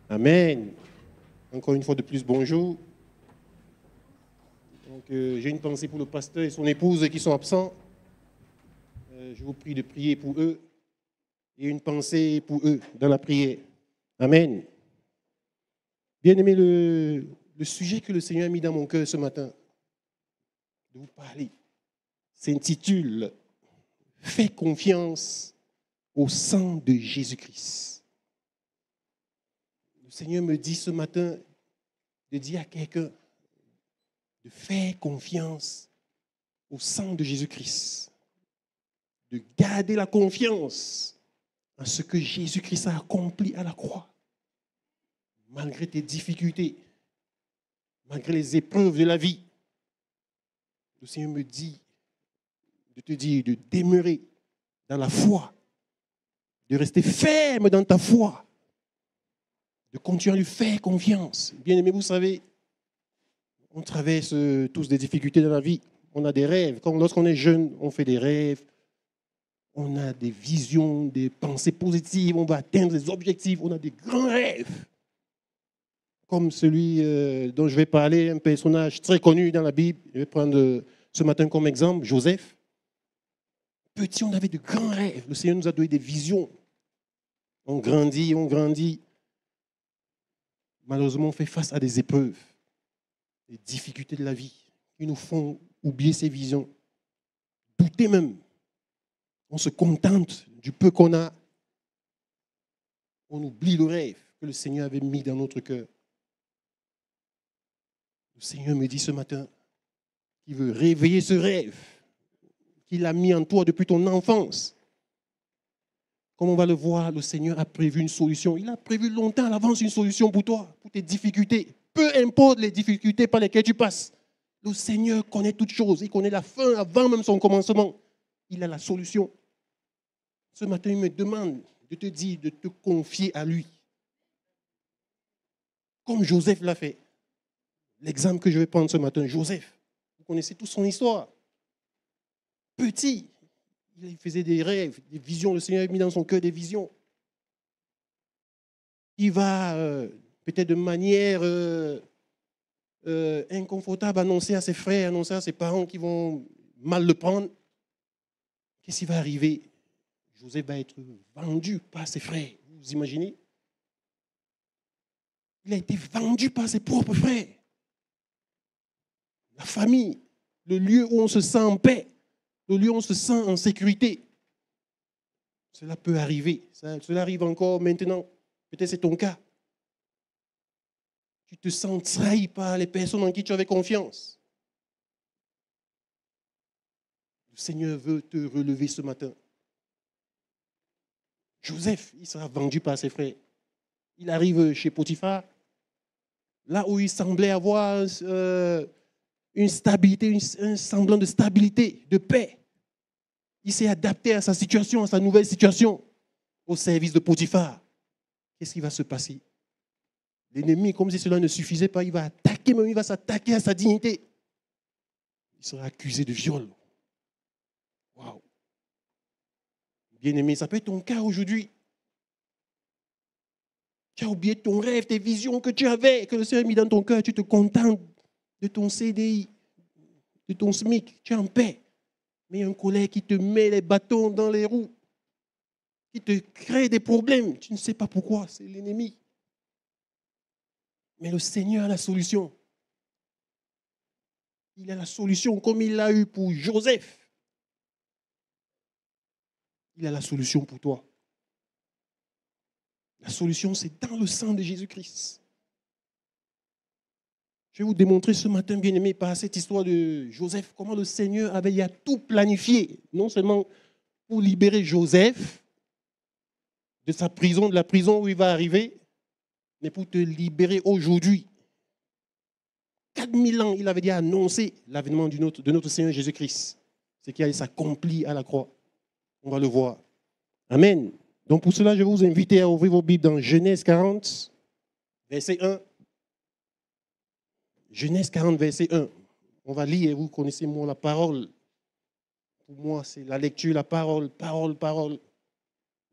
Amen. Encore une fois de plus, bonjour. Donc, j'ai une pensée pour le pasteur et son épouse qui sont absents. Je vous prie de prier pour eux et une pensée pour eux dans la prière. Amen. Bien-aimé, le sujet que le Seigneur a mis dans mon cœur ce matin, de vous parler, s'intitule « Fais confiance au sang de Jésus-Christ ». Le Seigneur me dit ce matin de dire à quelqu'un de faire confiance au sang de Jésus-Christ, de garder la confiance en ce que Jésus-Christ a accompli à la croix, malgré tes difficultés, malgré les épreuves de la vie. Le Seigneur me dit de te dire de demeurer dans la foi, de rester ferme dans ta foi, de continuer à lui faire confiance. Bien-aimés, vous savez, on traverse tous des difficultés dans la vie. On a des rêves. Lorsqu'on est jeune, on fait des rêves. On a des visions, des pensées positives. On va atteindre des objectifs. On a des grands rêves. Comme celui dont je vais parler, un personnage très connu dans la Bible. Je vais prendre ce matin comme exemple, Joseph. Petit, on avait de grands rêves. Le Seigneur nous a donné des visions. On grandit, on grandit. Malheureusement, on fait face à des épreuves, des difficultés de la vie qui nous font oublier ces visions, douter même. On se contente du peu qu'on a. On oublie le rêve que le Seigneur avait mis dans notre cœur. Le Seigneur me dit ce matin qu'il veut réveiller ce rêve qu'il a mis en toi depuis ton enfance. Comme on va le voir, le Seigneur a prévu une solution. Il a prévu longtemps à l'avance une solution pour toi, pour tes difficultés. Peu importe les difficultés par lesquelles tu passes. Le Seigneur connaît toutes choses. Il connaît la fin avant même son commencement. Il a la solution. Ce matin, il me demande de te dire, de te confier à lui. Comme Joseph l'a fait. L'exemple que je vais prendre ce matin, Joseph. Vous connaissez toute son histoire. Petit, il faisait des rêves, des visions. Le Seigneur a mis dans son cœur des visions. Il va peut-être de manière inconfortable annoncer à ses frères, annoncer à ses parents qui vont mal le prendre. Qu'est-ce qui va arriver? Joseph va être vendu par ses frères. Vous imaginez? Il a été vendu par ses propres frères. La famille, le lieu où on se sent en paix, le lieu où on se sent en sécurité. Cela peut arriver. Cela arrive encore maintenant. Peut-être c'est ton cas. Tu te sens trahi par les personnes en qui tu avais confiance. Le Seigneur veut te relever ce matin. Joseph, il sera vendu par ses frères. Il arrive chez Potiphar, là où il semblait avoir une stabilité, un semblant de stabilité, de paix. Il s'est adapté à sa situation, à sa nouvelle situation, au service de Potiphar. Qu'est-ce qui va se passer? L'ennemi, comme si cela ne suffisait pas, il va attaquer, même il va s'attaquer à sa dignité. Il sera accusé de viol. Waouh! Bien-aimé, ça peut être ton cas aujourd'hui. Tu as oublié ton rêve, tes visions que tu avais, que le Seigneur a mis dans ton cœur. Tu te contentes de ton CDI, de ton SMIC. Tu es en paix. Mais il y a un collègue qui te met les bâtons dans les roues, qui te crée des problèmes. Tu ne sais pas pourquoi, c'est l'ennemi. Mais le Seigneur a la solution. Il a la solution comme il l'a eu pour Joseph. Il a la solution pour toi. La solution, c'est dans le sang de Jésus-Christ. Je vais vous démontrer ce matin, bien-aimé, par cette histoire de Joseph, comment le Seigneur avait tout planifié, non seulement pour libérer Joseph de sa prison, de la prison où il va arriver, mais pour te libérer aujourd'hui. 4000 ans, il avait déjà annoncé l'avènement de notre Seigneur Jésus-Christ, ce qui allait s'accomplir à la croix. On va le voir. Amen. Donc pour cela, je vais vous inviter à ouvrir vos Bibles dans Genèse 40, verset 1. Genèse 40, verset 1. On va lire, vous connaissez moi la parole. Pour moi, c'est la lecture, la parole, parole, parole.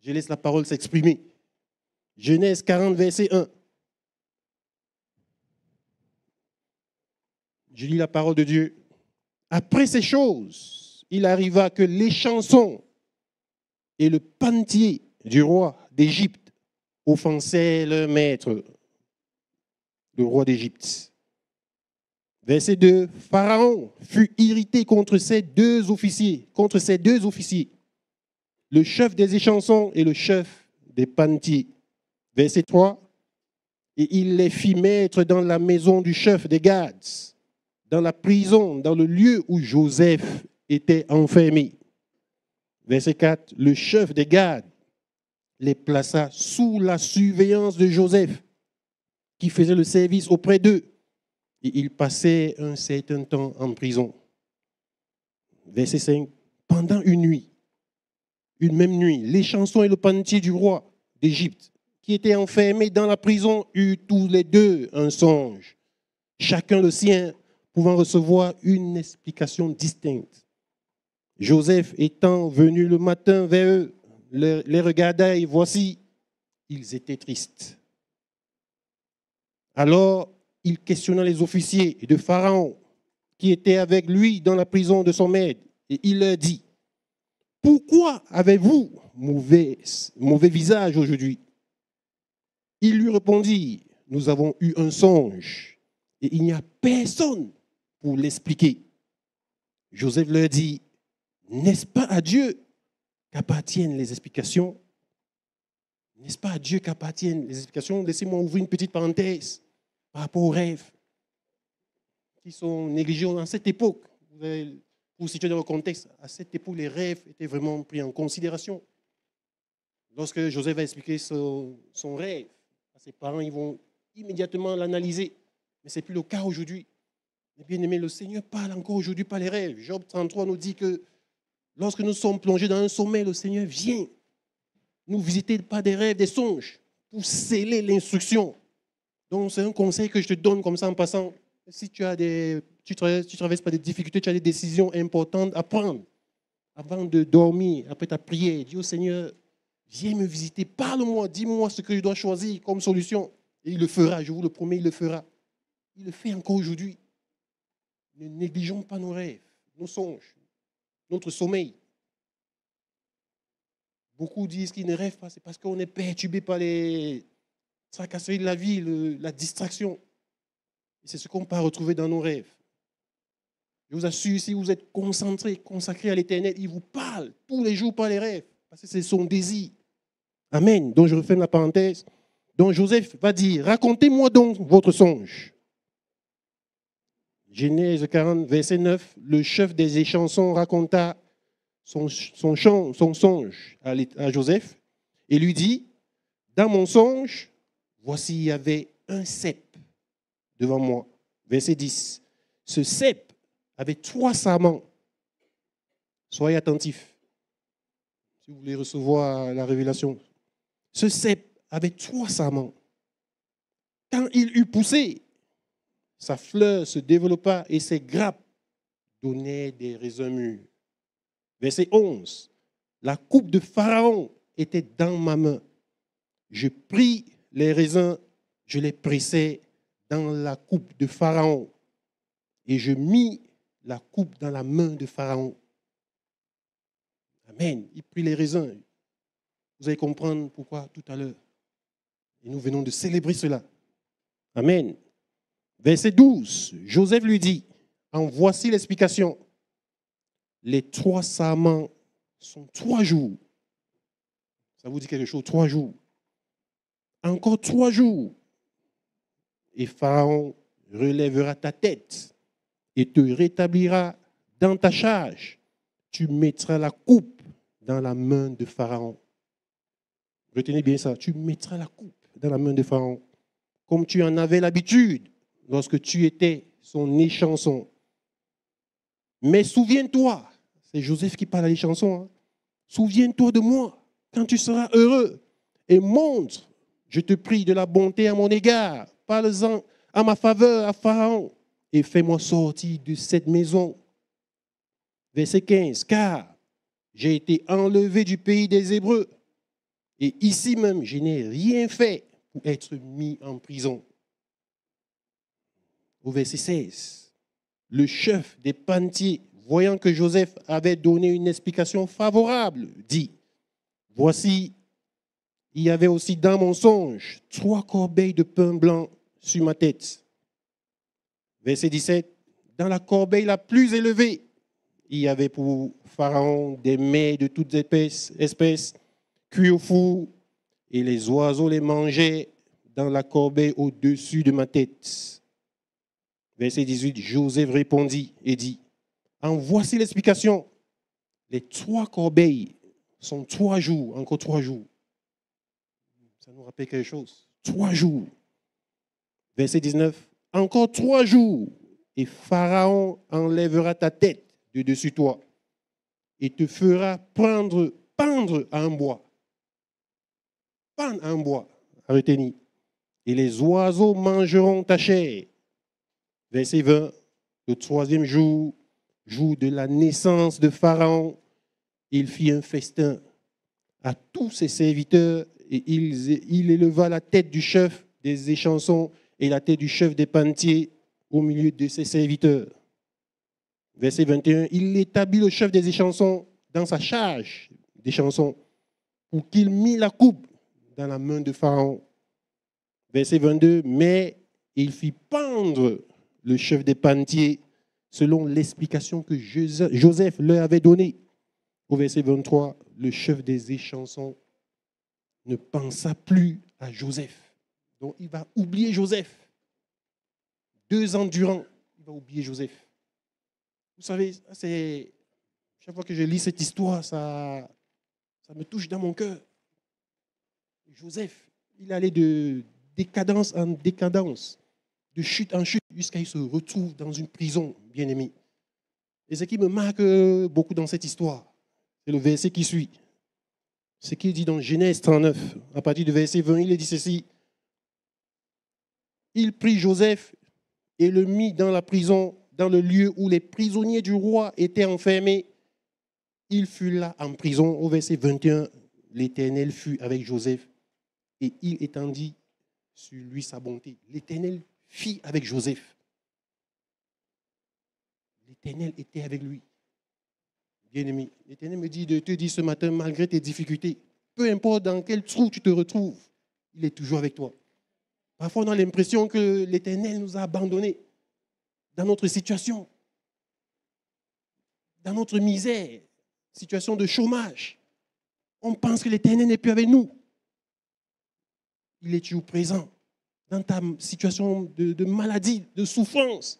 Je laisse la parole s'exprimer. Genèse 40, verset 1. Je lis la parole de Dieu. Après ces choses, il arriva que l'échanson et le panetier du roi d'Égypte offensaient leur maître, le roi d'Égypte. Verset 2, Pharaon fut irrité contre ces deux officiers, le chef des échansons et le chef des panetiers. Verset 3, et il les fit mettre dans la maison du chef des gardes, dans la prison, dans le lieu où Joseph était enfermé. Verset 4, le chef des gardes les plaça sous la surveillance de Joseph, qui faisait le service auprès d'eux. Et ils passaient un certain temps en prison. Verset 5, pendant une même nuit, l'échanson et le panetier du roi d'Égypte, qui étaient enfermés dans la prison, eurent tous les deux un songe, chacun le sien, pouvant recevoir une explication distincte. Joseph étant venu le matin vers eux, les regarda et voici, ils étaient tristes. Alors, il questionna les officiers de Pharaon qui étaient avec lui dans la prison de son maître et il leur dit, pourquoi avez-vous mauvais visage aujourd'hui? Ils lui répondirent, nous avons eu un songe et il n'y a personne pour l'expliquer. Joseph leur dit, n'est-ce pas à Dieu qu'appartiennent les explications? N'est-ce pas à Dieu qu'appartiennent les explications? Laissez-moi ouvrir une petite parenthèse par rapport aux rêves qui sont négligés en cette époque. Pour vous situer dans le contexte, à cette époque, les rêves étaient vraiment pris en considération. Lorsque Joseph va expliquer son rêve à ses parents, ils vont immédiatement l'analyser. Mais ce n'est plus le cas aujourd'hui. Mais bien aimé, le Seigneur parle encore aujourd'hui par les rêves. Job 33 nous dit que lorsque nous sommes plongés dans un sommeil, le Seigneur vient nous visiter par des rêves, des songes, pour sceller l'instruction. Donc, c'est un conseil que je te donne comme ça en passant. Si tu traverses par des difficultés, tu as des décisions importantes à prendre avant de dormir, après ta prière, dis au Seigneur, viens me visiter, parle-moi, dis-moi ce que je dois choisir comme solution. Et il le fera, je vous le promets, il le fera. Il le fait encore aujourd'hui. Ne négligeons pas nos rêves, nos songes, notre sommeil. Beaucoup disent qu'ils ne rêvent pas, c'est parce qu'on est perturbé par les tracasseries de la vie, la distraction. Et c'est ce qu'on peut retrouver dans nos rêves. Je vous assure, si vous êtes concentré, consacré à l'Éternel, il vous parle tous les jours par les rêves, parce que c'est son désir. Amen. Donc je referme la parenthèse. Donc Joseph va dire, racontez-moi donc votre songe. Genèse 40, verset 9, le chef des échansons raconta son songe à Joseph et lui dit, dans mon songe, voici il y avait un cep devant moi. Verset 10, ce cep avait 3 sarments. Soyez attentifs si vous voulez recevoir la révélation. Ce cep avait 3 sarments. Quand il eut poussé, sa fleur se développa et ses grappes donnaient des raisins mûrs. Verset 11. La coupe de Pharaon était dans ma main. Je pris les raisins, je les pressai dans la coupe de Pharaon et je mis la coupe dans la main de Pharaon. Amen. Il prit les raisins. Vous allez comprendre pourquoi tout à l'heure. Et nous venons de célébrer cela. Amen. Verset 12. Joseph lui dit, en voici l'explication. Les 3 sarments sont 3 jours. Ça vous dit quelque chose, 3 jours. Encore 3 jours. Et Pharaon relèvera ta tête et te rétablira dans ta charge. Tu mettras la coupe dans la main de Pharaon. Retenez bien ça. Tu mettras la coupe dans la main de Pharaon. Comme tu en avais l'habitude lorsque tu étais son échanson. Mais souviens-toi, c'est Joseph qui parle à l'échanson, hein. Souviens-toi de moi quand tu seras heureux et montre, je te prie, de la bonté à mon égard. Parle-en à ma faveur à Pharaon et fais-moi sortir de cette maison. Verset 15, car j'ai été enlevé du pays des Hébreux et ici même, je n'ai rien fait pour être mis en prison. Au verset 16, le chef des panetiers, voyant que Joseph avait donné une explication favorable, dit, « Voici, il y avait aussi dans mon songe 3 corbeilles de pain blanc sur ma tête. » Verset 17, « Dans la corbeille la plus élevée, il y avait pour Pharaon des mets de toutes espèces, cuits au four, et les oiseaux les mangeaient dans la corbeille au-dessus de ma tête. » Verset 18, Joseph répondit et dit, « En voici l'explication. Les 3 corbeilles sont 3 jours, encore 3 jours. » Ça nous rappelle quelque chose. 3 jours. Verset 19, « Encore 3 jours, et Pharaon enlèvera ta tête de dessus toi et te fera pendre à un bois. » Pendre à un bois, à retenir. « Et les oiseaux mangeront ta chair. » Verset 20, le 3e jour, jour de la naissance de Pharaon, il fit un festin à tous ses serviteurs et il éleva la tête du chef des échansons et la tête du chef des panetiers au milieu de ses serviteurs. Verset 21, il établit le chef des échansons dans sa charge des chansons pour qu'il mit la coupe dans la main de Pharaon. Verset 22, mais il fit pendre le chef des panetiers selon l'explication que Joseph leur avait donnée. Au verset 23, le chef des échansons ne pensa plus à Joseph. Donc il va oublier Joseph. 2 ans durant, il va oublier Joseph. Vous savez, chaque fois que je lis cette histoire, ça me touche dans mon cœur. Joseph, il allait de décadence en décadence, de chute en chute, jusqu'à ce qu'il se retrouve dans une prison, bien-aimé. Et ce qui me marque beaucoup dans cette histoire, c'est le verset qui suit. Ce qu'il dit dans Genèse 39, à partir du verset 20, il dit ceci. Il prit Joseph et le mit dans la prison, dans le lieu où les prisonniers du roi étaient enfermés. Il fut là en prison. Au verset 21, l'Éternel fut avec Joseph et il étendit sur lui sa bonté. L'Éternel fit avec Joseph. L'Éternel était avec lui. Bien-aimé, l'Éternel me dit de te dire ce matin, malgré tes difficultés, peu importe dans quel trou tu te retrouves, il est toujours avec toi. Parfois, on a l'impression que l'Éternel nous a abandonnés dans notre situation, dans notre misère, situation de chômage. On pense que l'Éternel n'est plus avec nous. Il est toujours présent dans ta situation de maladie, de souffrance,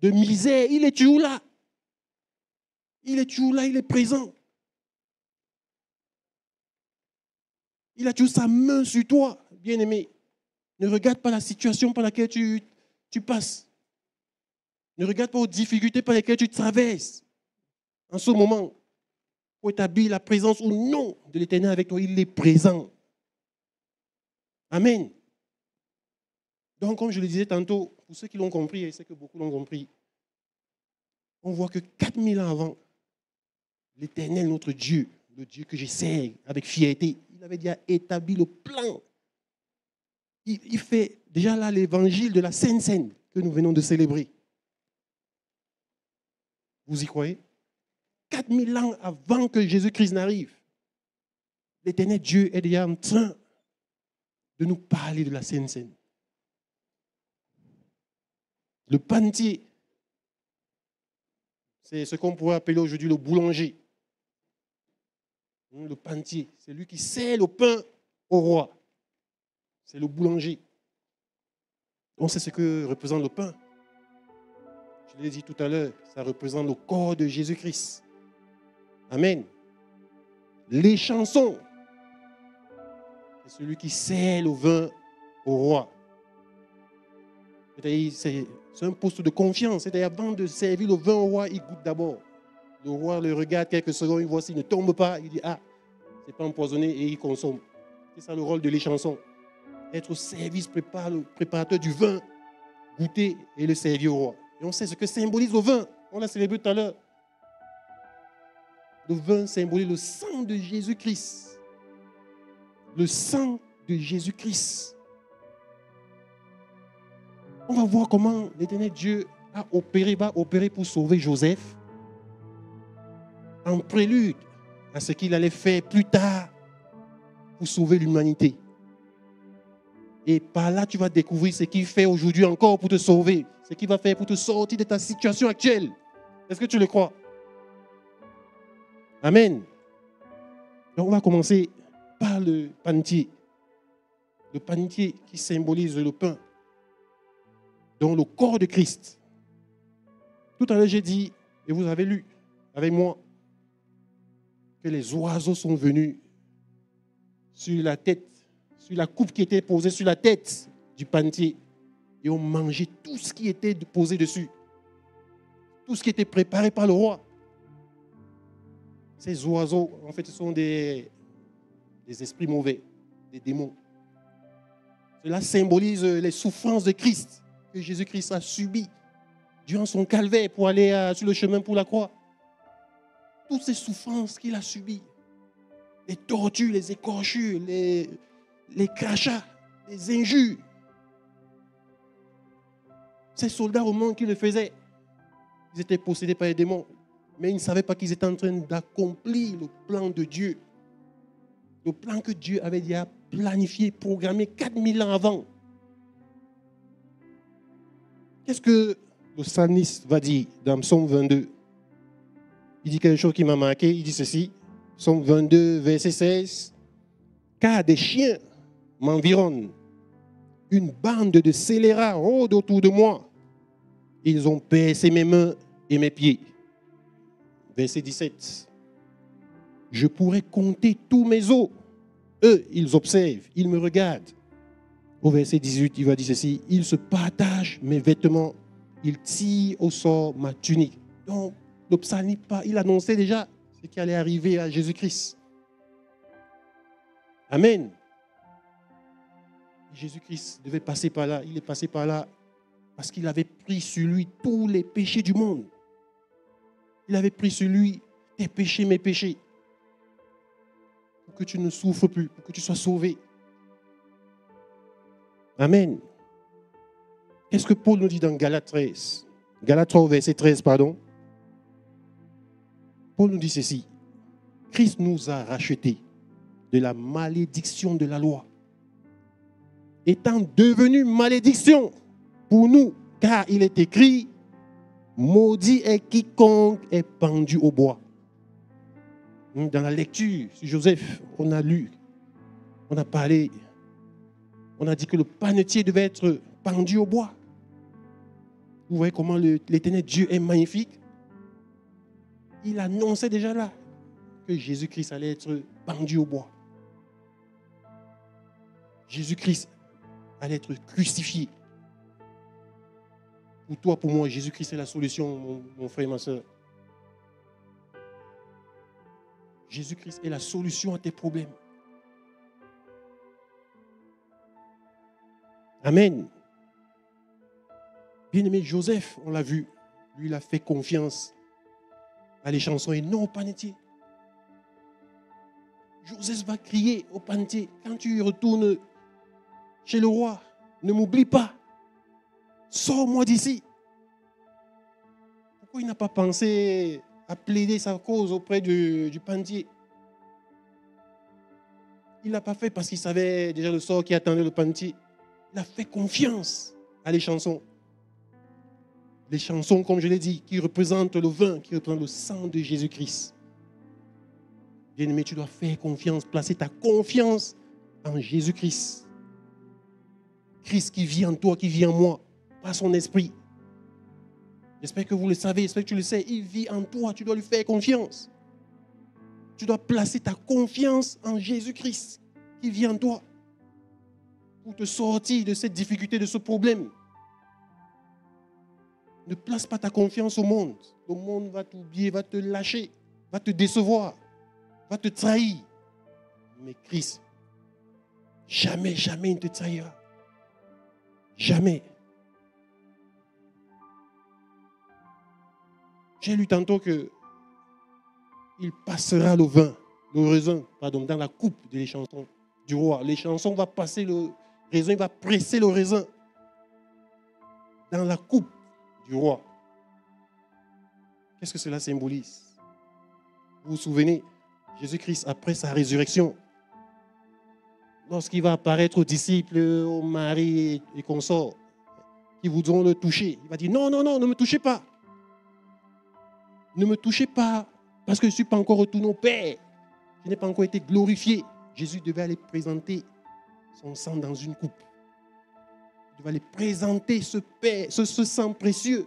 de misère. Il est toujours là. Il est toujours là, il est présent. Il a toujours sa main sur toi, bien-aimé. Ne regarde pas la situation par laquelle tu passes. Ne regarde pas aux difficultés par lesquelles tu traverses. En ce moment, pour établir la présence ou non de l'Éternel avec toi, il est présent. Amen. Donc, comme je le disais tantôt, pour ceux qui l'ont compris, et c'est que beaucoup l'ont compris, on voit que 4000 ans avant, l'Éternel, notre Dieu, le Dieu que j'essaie avec fierté, il avait déjà établi le plan. Il fait déjà là l'évangile de la Sainte Seine que nous venons de célébrer. Vous y croyez? 4000 ans avant que Jésus-Christ n'arrive, l'Éternel Dieu est déjà en train de nous parler de la Sainte Seine. Le panetier, c'est ce qu'on pourrait appeler aujourd'hui le boulanger. Le panetier, c'est lui qui sert le pain au roi. C'est le boulanger. On sait ce que représente le pain. Je l'ai dit tout à l'heure, ça représente le corps de Jésus-Christ. Amen. Les chansons, c'est celui qui sert le vin au roi. C'est un poste de confiance. C'est-à-dire, avant de servir le vin au roi, il goûte d'abord. Le roi le regarde quelques secondes, il voit s'il ne tombe pas, il dit, ah, c'est pas empoisonné, et il consomme. C'est ça le rôle de l'échanson. Être au service, préparateur du vin, goûter et le servir au roi. Et on sait ce que symbolise le vin. On l'a célébré tout à l'heure. Le vin symbolise le sang de Jésus-Christ. Le sang de Jésus-Christ. On va voir comment l'Éternel Dieu va opérer pour sauver Joseph en prélude à ce qu'il allait faire plus tard pour sauver l'humanité. Et par là, tu vas découvrir ce qu'il fait aujourd'hui encore pour te sauver, ce qu'il va faire pour te sortir de ta situation actuelle. Est-ce que tu le crois? Amen. Donc, on va commencer par le panetier. Le panetier qui symbolise le pain, donc le corps de Christ. Tout à l'heure, j'ai dit, et vous avez lu avec moi, que les oiseaux sont venus sur la tête, sur la coupe qui était posée sur la tête du panetier, et ont mangé tout ce qui était posé dessus, tout ce qui était préparé par le roi. Ces oiseaux, en fait, ce sont des esprits mauvais, des démons. Cela symbolise les souffrances de Christ, que Jésus-Christ a subies durant son calvaire pour aller sur le chemin pour la croix. Toutes ces souffrances qu'il a subies, les tortures, les écorchures, les crachats, les injures. Ces soldats romains qui le faisaient, ils étaient possédés par les démons, mais ils ne savaient pas qu'ils étaient en train d'accomplir le plan de Dieu. Le plan que Dieu avait déjà planifié, programmé 4000 ans avant. Qu'est-ce que le psalmiste va dire dans Psaume 22? Il dit quelque chose qui m'a marqué. Il dit ceci, Psaume 22, verset 16. Car des chiens m'environnent, une bande de scélérats rôde autour de moi. Ils ont percé mes mains et mes pieds. Verset 17. Je pourrais compter tous mes os. Eux, ils observent, ils me regardent. Au verset 18, il va dire ceci. Ils se partagent mes vêtements. Ils tirent au sort ma tunique. Donc, le psalmiste, il annonçait déjà ce qui allait arriver à Jésus-Christ. Amen. Jésus-Christ devait passer par là. Il est passé par là parce qu'il avait pris sur lui tous les péchés du monde. Il avait pris sur lui tes péchés, mes péchés. Pour que tu ne souffres plus, pour que tu sois sauvé. Amen. Qu'est-ce que Paul nous dit dans Galates 13? Galates 3, verset 13, pardon. Paul nous dit ceci. Christ nous a rachetés de la malédiction de la loi, étant devenu malédiction pour nous, car il est écrit, maudit est quiconque est pendu au bois. Dans la lecture sur Joseph, on a lu, on a parlé, on a dit que le panetier devait être pendu au bois. Vous voyez comment l'Éternel Dieu est magnifique. Il annonçait déjà là que Jésus-Christ allait être pendu au bois. Jésus-Christ allait être crucifié. Pour toi, pour moi, Jésus-Christ est la solution, mon frère et ma soeur. Jésus-Christ est la solution à tes problèmes. Amen. Bien-aimé Joseph, on l'a vu, lui, il a fait confiance à les chansons et non au panetier. Joseph va crier au panetier, quand tu retournes chez le roi, ne m'oublie pas, sors-moi d'ici. Pourquoi il n'a pas pensé à plaider sa cause auprès du panetier? Il ne l'a pas fait parce qu'il savait déjà le sort qui attendait le panetier. Il a fait confiance à les chansons. Les chansons, comme je l'ai dit, qui représentent le vin, qui représentent le sang de Jésus-Christ. Bien-aimé, tu dois faire confiance, placer ta confiance en Jésus-Christ. Christ qui vit en toi, qui vit en moi, par son esprit. J'espère que vous le savez, j'espère que tu le sais. Il vit en toi, tu dois lui faire confiance. Tu dois placer ta confiance en Jésus-Christ qui vit en toi pour te sortir de cette difficulté, de ce problème. Ne place pas ta confiance au monde. Le monde va t'oublier, va te lâcher, va te décevoir, va te trahir. Mais Christ, jamais, jamais il ne te trahira. Jamais. J'ai lu tantôt que il passera le raisin, dans la coupe des chansons du roi. Les chansons vont passer le raisin, il va presser le raisin dans la coupe du roi. Qu'est-ce que cela symbolise? Vous vous souvenez, Jésus-Christ, après sa résurrection, lorsqu'il va apparaître aux disciples, aux maris et consorts, qui voudront le toucher, il va dire non, non, non, ne me touchez pas. Ne me touchez pas, parce que je ne suis pas encore retourné au Père. Je n'ai pas encore été glorifié. Jésus devait aller présenter son sang dans une coupe. Il devait aller présenter ce sang précieux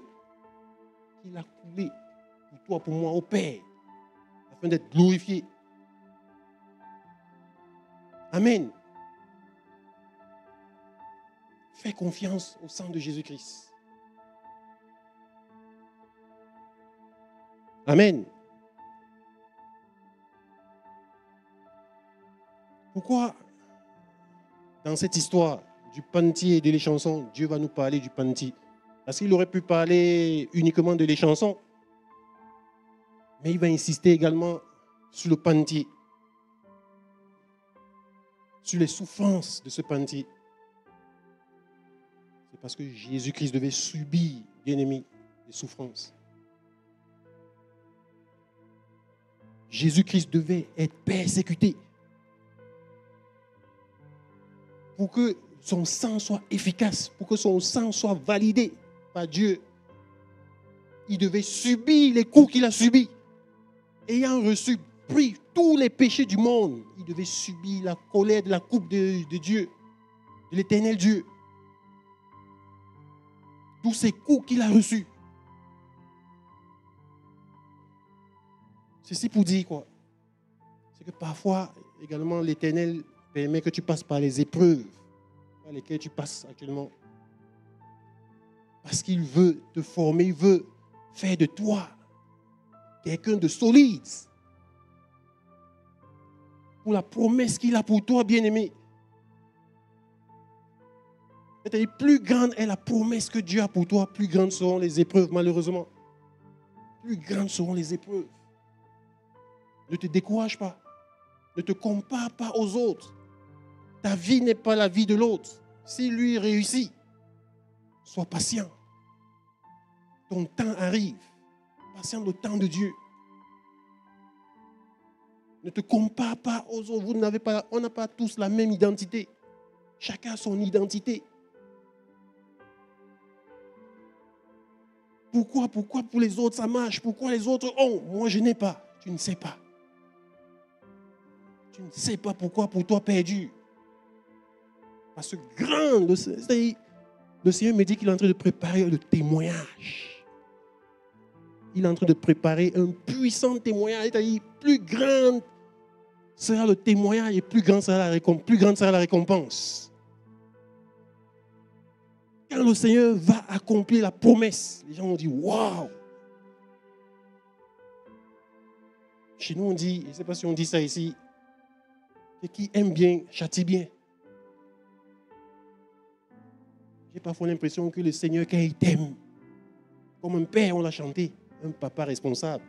qu'il a coulé pour toi, pour moi, au Père, afin d'être glorifié. Amen. Fais confiance au sang de Jésus-Christ. Amen. Pourquoi, dans cette histoire du panti et de l'échanson, Dieu va nous parler du panti? Parce qu'il aurait pu parler uniquement de l'échanson, mais il va insister également sur le panti, sur les souffrances de ce panti. C'est parce que Jésus-Christ devait subir, bien-aimé, les souffrances. Jésus-Christ devait être persécuté pour que son sang soit efficace, pour que son sang soit validé par Dieu. Il devait subir les coups qu'il a subis. Ayant reçu, pris tous les péchés du monde, il devait subir la colère de la coupe de Dieu, de l'éternel Dieu. Tous ces coups qu'il a reçus. Ceci pour dire quoi? C'est que parfois, également, l'Éternel permet que tu passes par les épreuves par lesquelles tu passes actuellement. Parce qu'il veut te former, il veut faire de toi quelqu'un de solide. Pour la promesse qu'il a pour toi, bien-aimé. C'est-à-dire, plus grande est la promesse que Dieu a pour toi, plus grandes seront les épreuves, malheureusement. Plus grandes seront les épreuves. Ne te décourage pas. Ne te compare pas aux autres. Ta vie n'est pas la vie de l'autre. Si lui réussit, sois patient. Ton temps arrive. Patiente le temps de Dieu. Ne te compare pas aux autres. On n'a pas tous la même identité. Chacun a son identité. Pourquoi pour les autres ça marche? Pourquoi les autres ont? Moi je n'ai pas. Tu ne sais pas. Tu ne sais pas pourquoi pour toi perdu. Parce que grand, le Seigneur me dit qu'il est en train de préparer le témoignage. Il est en train de préparer un puissant témoignage. C'est-à-dire, plus grand sera le témoignage et plus grande sera la récompense. Quand le Seigneur va accomplir la promesse, les gens vont dire waouh! Chez nous, on dit, je ne sais pas si on dit ça ici, que qui aime bien, châtie bien. J'ai parfois l'impression que le Seigneur, quand il t'aime, comme un père, on l'a chanté, un papa responsable,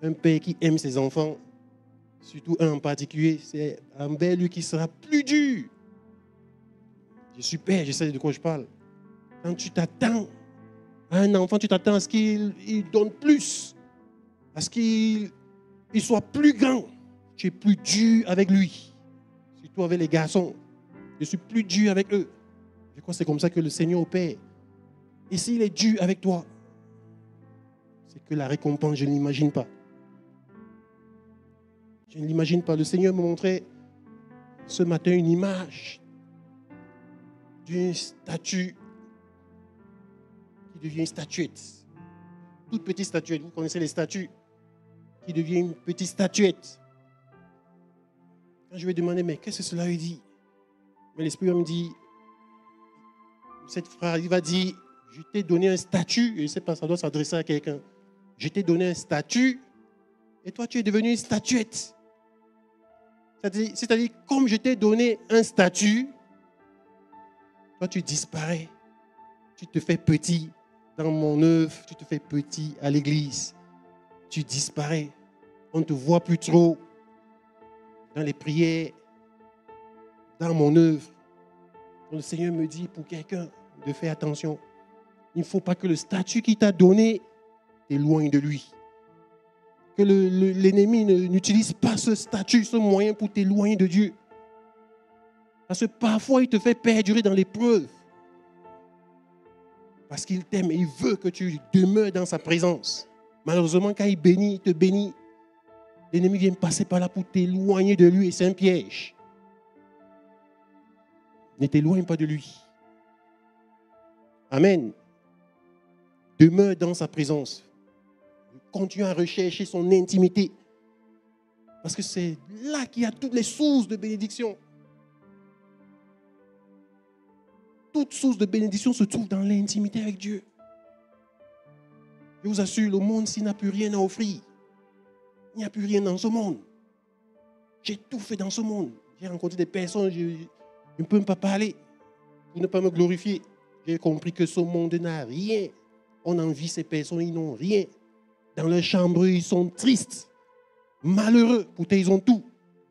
un père qui aime ses enfants, surtout un en particulier, c'est envers lui qui sera plus dur. Je suis père, je sais de quoi je parle. Quand tu t'attends à un enfant, tu t'attends à ce qu'il donne plus, à ce qu'il soit plus grand. Tu es plus dur avec lui, surtout avec les garçons. Je suis plus dur avec eux. Je crois que c'est comme ça que le Seigneur opère. Et s'il est dur avec toi, c'est que la récompense, je ne l'imagine pas. Je ne l'imagine pas. Le Seigneur me montrait ce matin une image d'une statue qui devient une statuette. Toute petite statuette. Vous connaissez les statues qui devient une petite statuette. Quand je vais demander, mais qu'est-ce que cela veut dire? Mais l'Esprit me dit, cette phrase, il va dire, je t'ai donné un statut, je ne sais pas, ça doit s'adresser à quelqu'un. Je t'ai donné un statut et toi, tu es devenu une statuette. C'est-à-dire, comme je t'ai donné un statut, toi, tu disparais. Tu te fais petit dans mon œuvre, tu te fais petit à l'église. Tu disparais. On ne te voit plus trop dans les prières, dans mon œuvre. Le Seigneur me dit pour quelqu'un de faire attention. Il ne faut pas que le statut qu'il t'a donné t'éloigne de lui. Que l'ennemi n'utilise pas ce statut, ce moyen pour t'éloigner de Dieu. Parce que parfois, il te fait perdurer dans l'épreuve. Parce qu'il t'aime et il veut que tu demeures dans sa présence. Malheureusement, quand il bénit, il te bénit. L'ennemi vient passer par là pour t'éloigner de lui et c'est un piège. Ne t'éloigne pas de lui. Amen. Demeure dans sa présence. Continue à rechercher son intimité. Parce que c'est là qu'il y a toutes les sources de bénédiction. Toute source de bénédiction se trouve dans l'intimité avec Dieu. Je vous assure, le monde s'il n'a plus rien à offrir. Il n'y a plus rien dans ce monde. J'ai tout fait dans ce monde. J'ai rencontré des personnes, je ne peux même pas parler pour ne pas me glorifier. J'ai compris que ce monde n'a rien. On envie ces personnes, ils n'ont rien. Dans leur chambre, ils sont tristes, malheureux. Pourtant, ils ont tout.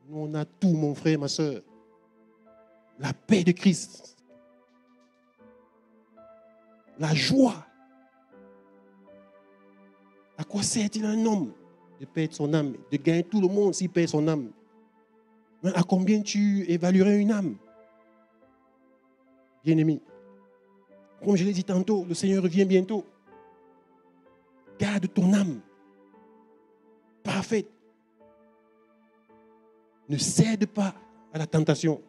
Nous, on a tout, mon frère, ma soeur. La paix de Christ. La joie. À quoi sert-il un homme de perdre son âme, de gagner tout le monde s'il perd son âme? Mais à combien tu évaluerais une âme? Bien-aimé, comme je l'ai dit tantôt, le Seigneur revient bientôt. Garde ton âme parfaite. Ne cède pas à la tentation.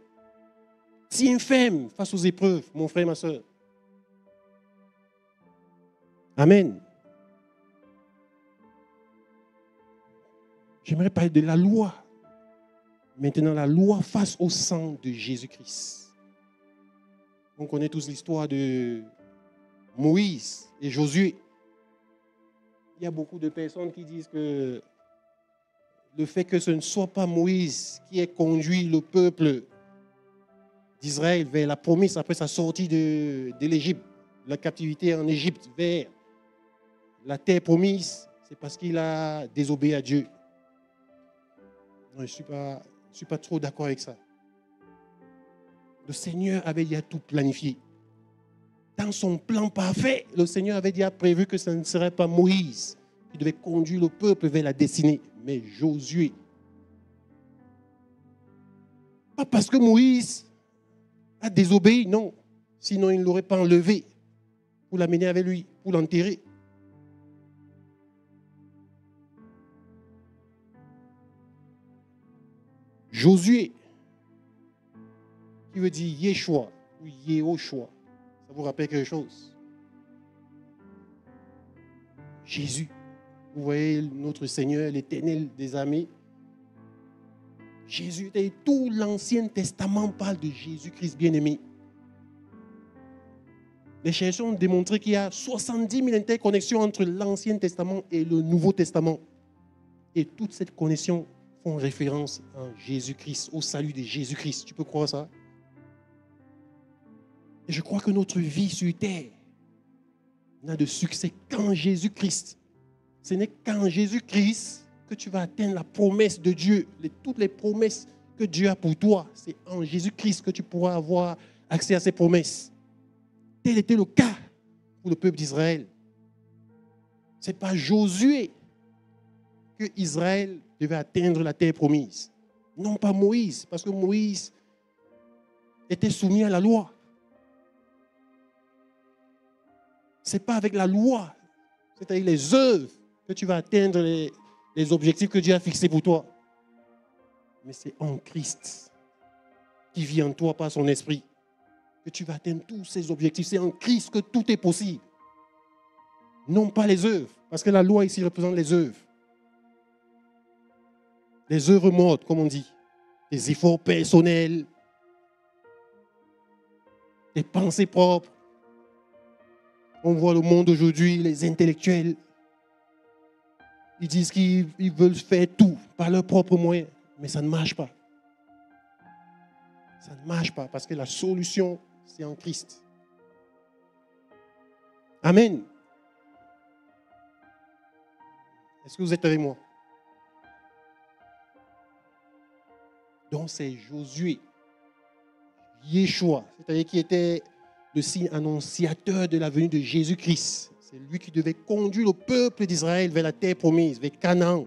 Tiens ferme face aux épreuves, mon frère, ma soeur. Amen. J'aimerais parler de la loi. Maintenant, la loi face au sang de Jésus-Christ. On connaît tous l'histoire de Moïse et Josué. Il y a beaucoup de personnes qui disent que le fait que ce ne soit pas Moïse qui ait conduit le peuple d'Israël vers la promesse après sa sortie de l'Égypte, la captivité en Égypte, vers la terre promise, c'est parce qu'il a désobéi à Dieu. Non, je ne suis pas trop d'accord avec ça. Le Seigneur avait déjà tout planifié. Dans son plan parfait, le Seigneur avait déjà prévu que ce ne serait pas Moïse qui devait conduire le peuple vers la destinée, mais Josué. Pas parce que Moïse a désobéi, non. Sinon, il ne l'aurait pas enlevé pour l'amener avec lui, pour l'enterrer. Josué, qui veut dire Yeshua ou Yehoshua. Ça vous rappelle quelque chose? Jésus. Vous voyez notre Seigneur, l'Éternel des armées. Jésus, et tout l'Ancien Testament parle de Jésus-Christ bien-aimé. Les chercheurs ont démontré qu'il y a 70 000 interconnexions entre l'Ancien Testament et le Nouveau Testament. Et toutes ces connexions font référence à Jésus-Christ, au salut de Jésus-Christ. Tu peux croire ça? Et je crois que notre vie sur terre n'a de succès qu'en Jésus-Christ. Ce n'est qu'en Jésus-Christ que tu vas atteindre la promesse de Dieu. Toutes les promesses que Dieu a pour toi, c'est en Jésus-Christ que tu pourras avoir accès à ces promesses. Tel était le cas pour le peuple d'Israël. Ce n'est pas Josué que Israël devait atteindre la terre promise. Non pas Moïse, parce que Moïse était soumis à la loi. Ce n'est pas avec la loi, c'est-à-dire les œuvres, que tu vas atteindre les objectifs que Dieu a fixés pour toi. Mais c'est en Christ qui vit en toi par son esprit que tu vas atteindre tous ces objectifs. C'est en Christ que tout est possible. Non pas les œuvres, parce que la loi ici représente les œuvres. Les œuvres mortes, comme on dit. Des efforts personnels, des pensées propres. On voit le monde aujourd'hui, les intellectuels. Ils disent qu'ils veulent faire tout par leurs propres moyens, mais ça ne marche pas. Ça ne marche pas parce que la solution, c'est en Christ. Amen. Est-ce que vous êtes avec moi? Donc c'est Josué, Yeshua, c'est-à-dire qui était le signe annonciateur de la venue de Jésus-Christ. C'est lui qui devait conduire le peuple d'Israël vers la terre promise, vers Canaan.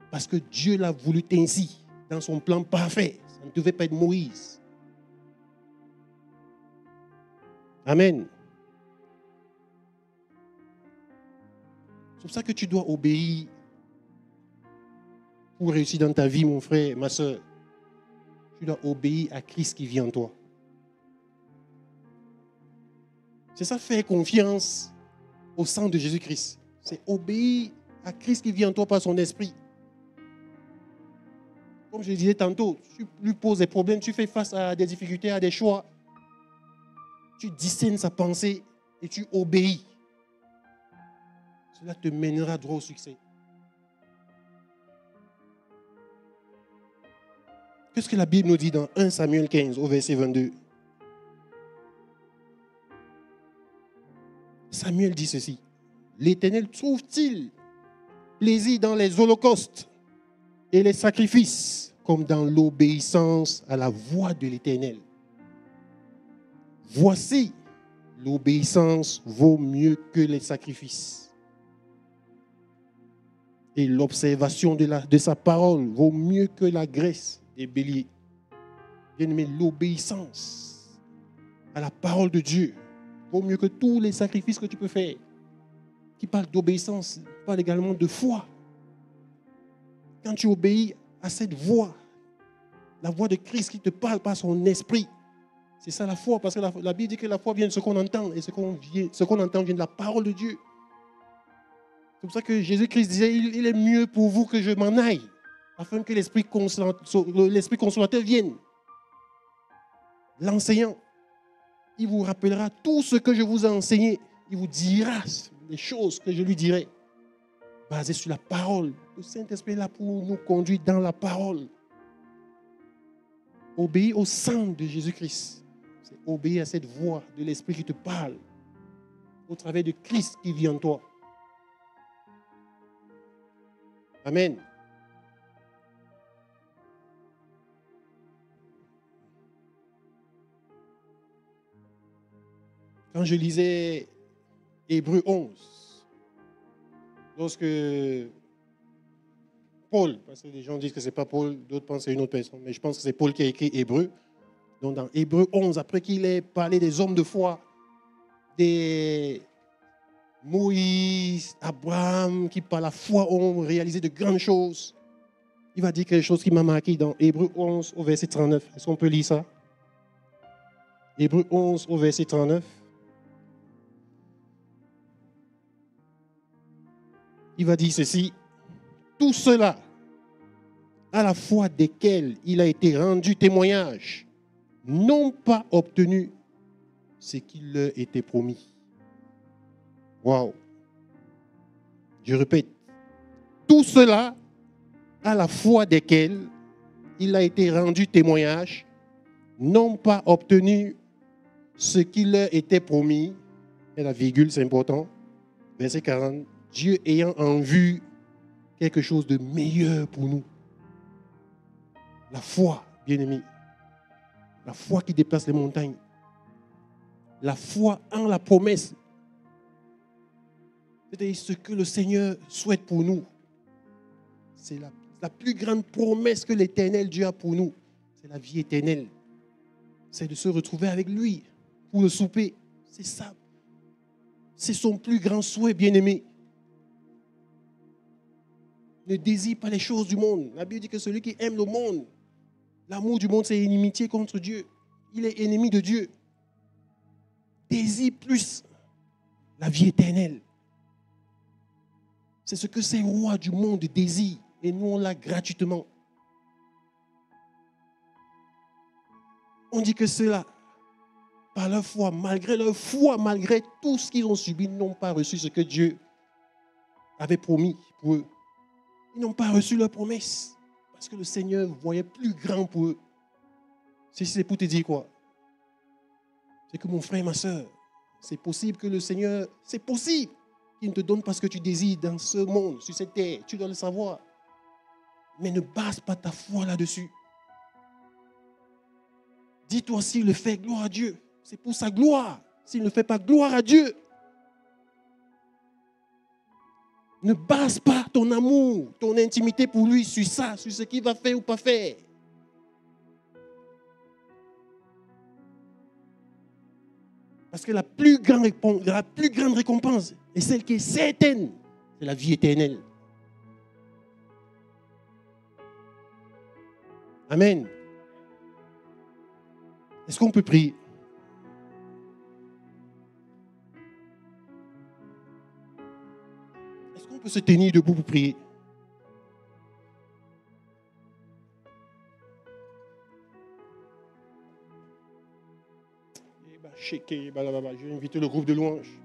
Parce que Dieu l'a voulu ainsi, dans son plan parfait. Ça ne devait pas être Moïse. Amen. C'est pour ça que tu dois obéir pour réussir dans ta vie, mon frère, ma soeur. Tu dois obéir à Christ qui vit en toi. C'est ça, faire confiance au sang de Jésus-Christ. C'est obéir à Christ qui vit en toi par son esprit. Comme je le disais tantôt, tu lui poses des problèmes, tu fais face à des difficultés, à des choix. Tu discernes sa pensée et tu obéis. Cela te mènera droit au succès. Qu'est-ce que la Bible nous dit dans 1 Samuel 15 au verset 22? Samuel dit ceci. L'Éternel trouve-t-il plaisir dans les holocaustes et les sacrifices comme dans l'obéissance à la voix de l'Éternel? Voici, l'obéissance vaut mieux que les sacrifices. Et l'observation de sa parole vaut mieux que la graisse des béliers. Bien-aimé, l'obéissance à la parole de Dieu vaut mieux que tous les sacrifices que tu peux faire. Qui parle d'obéissance, parle également de foi. Quand tu obéis à cette voix, la voix de Christ qui te parle par son esprit, c'est ça la foi, parce que la Bible dit que la foi vient de ce qu'on entend, et ce qu'on entend vient de la parole de Dieu. C'est pour ça que Jésus-Christ disait, il est mieux pour vous que je m'en aille, afin que l'Esprit consolateur vienne. L'enseignant, il vous rappellera tout ce que je vous ai enseigné. Il vous dira les choses que je lui dirai, basées sur la parole. Le Saint-Esprit est là pour nous conduire dans la parole. Obéir au sang de Jésus-Christ. C'est obéir à cette voix de l'Esprit qui te parle, au travers de Christ qui vit en toi. Amen. Quand je lisais Hébreux 11, lorsque Paul, parce que les gens disent que ce n'est pas Paul, d'autres pensent que c'est une autre personne, mais je pense que c'est Paul qui a écrit Hébreux. Donc dans Hébreux 11, après qu'il ait parlé des hommes de foi, des Moïse, Abraham, qui par la foi ont réalisé de grandes choses, il va dire quelque chose qui m'a marqué dans Hébreux 11 au verset 39. Est-ce qu'on peut lire ça? Hébreux 11 au verset 39. Il va dire ceci. Tout cela, à la foi desquels il a été rendu témoignage, n'ont pas obtenu ce qui leur était promis. Waouh! Je répète. Tout cela, à la foi desquels il a été rendu témoignage, n'ont pas obtenu ce qui leur était promis. Et la virgule, c'est important. Verset 40. Dieu ayant en vue quelque chose de meilleur pour nous. La foi, bien-aimé. La foi qui déplace les montagnes. La foi en la promesse. C'est-à-dire ce que le Seigneur souhaite pour nous. C'est la plus grande promesse que l'Éternel Dieu a pour nous. C'est la vie éternelle. C'est de se retrouver avec lui pour le souper. C'est ça. C'est son plus grand souhait, bien-aimé. Ne désire pas les choses du monde. La Bible dit que celui qui aime le monde, l'amour du monde, c'est inimitié contre Dieu. Il est ennemi de Dieu. Désire plus la vie éternelle. C'est ce que ces rois du monde désirent. Et nous, on l'a gratuitement. On dit que ceux-là, par leur foi, malgré tout ce qu'ils ont subi, n'ont pas reçu ce que Dieu avait promis pour eux. Ils n'ont pas reçu leur promesse. Parce que le Seigneur voyait plus grand pour eux. C'est pour te dire quoi? C'est que mon frère et ma soeur, c'est possible que le Seigneur, c'est possible qu'il ne te donne pas ce que tu désires dans ce monde, sur cette terre. Tu dois le savoir. Mais ne base pas ta foi là-dessus. Dis-toi aussi le fait, gloire à Dieu. c'est pour sa gloire. S'il ne fait pas gloire à Dieu, ne base pas ton amour, ton intimité pour lui sur ça, sur ce qu'il va faire ou pas faire. Parce que la plus grande récompense est celle qui est certaine, c'est la vie éternelle. Amen. Est-ce qu'on peut prier? Est-ce qu'on peut se tenir debout pour prier? Je vais inviter le groupe de louanges.